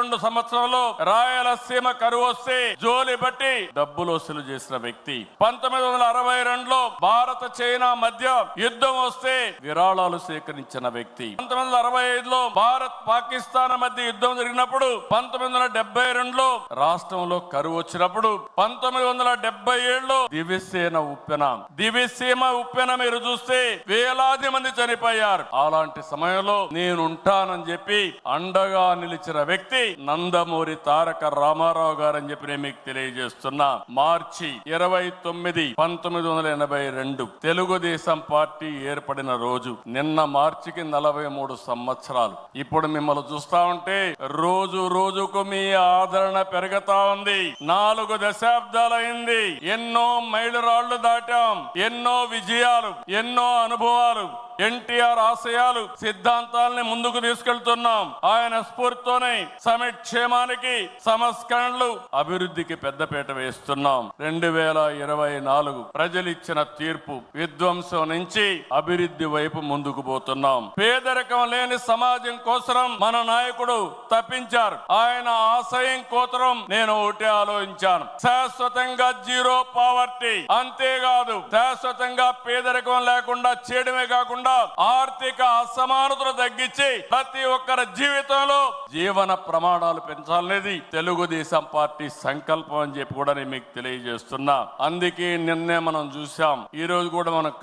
62 సంవత్సరంలో రాయలసీమ కరువు వస్తే జోలి బట్టి డబ్బులు వసూలు చేసిన వ్యక్తి. 1962లో భారత చైనా మధ్య యుద్ధం వస్తే విరాళాలు సేకరించిన వ్యక్తి. 1965లో భారత్ పాకిస్తాన్ మధ్య యుద్ధం జరిగినప్పుడు 1972లో రాష్ట్రంలో కరువు వచ్చినప్పుడు 1977లో దివిసీమ ఉప్పెన మీరు చూస్తే వేలాది మంది చనిపోయారు. అలాంటి సమయంలో నేనుంటానని చెప్పి అండగా నిలిచిన వ్యక్తి నందమూరి తారక రామారావు గారు అని చెప్పి నేను మీకు తెలియజేస్తున్నా. మార్చి 29, 1982 తెలుగుదేశం పార్టీ ఏర్పడిన రోజు. నిన్న మార్చికి 43 సంవత్సరాలు. ఇప్పుడు మిమ్మల్ని చూస్తా ఉంటే రోజు రోజుకు మీ ఆదరణ పెరుగుతా ఉంది. 4 దశాబ్దాలైంది. ఎన్నో మైలురాళ్లు దాటాం, ఎన్నో విజయాలు, ఎన్నో అనుభవాలు. ఎన్టీఆర్ ఆశయాలు సిద్ధాంతాలని ముందుకు తీసుకెళ్తున్నాం. ఆయన స్ఫూర్తితోనే సంక్షేమానికి, సంస్కరణలు, అభివృద్ధికి పెద్దపీట వేస్తున్నాం. 2024 ప్రజలిచ్చిన తీర్పు విధ్వంసం నుంచి అభివృద్ధి వైపు ముందుకు పోతున్నాం. పేదరికం లేని సమాజం కోసం మన నాయకుడు తప్పించారు. ఆయన ఆశయం కోసం నేను ఒకటే ఆలోచించాను, శాశ్వతంగా జీరో పావర్టీ. అంతేకాదు శాశ్వతంగా పేదరికం లేకుండా చేయడమే కాకుండా ఆర్థిక అసమానతలు తగ్గించి ప్రతి ఒక్కరి జీవితంలో జీవన ప్రమాణాలు పెంచాలనేది తెలుగుదేశం పార్టీ సంకల్పం అని చెప్పి కూడా నేను మీకు తెలియజేస్తున్నా. అందుకే నిన్నే మనం చూసాం, ఈ రోజు కూడా మనం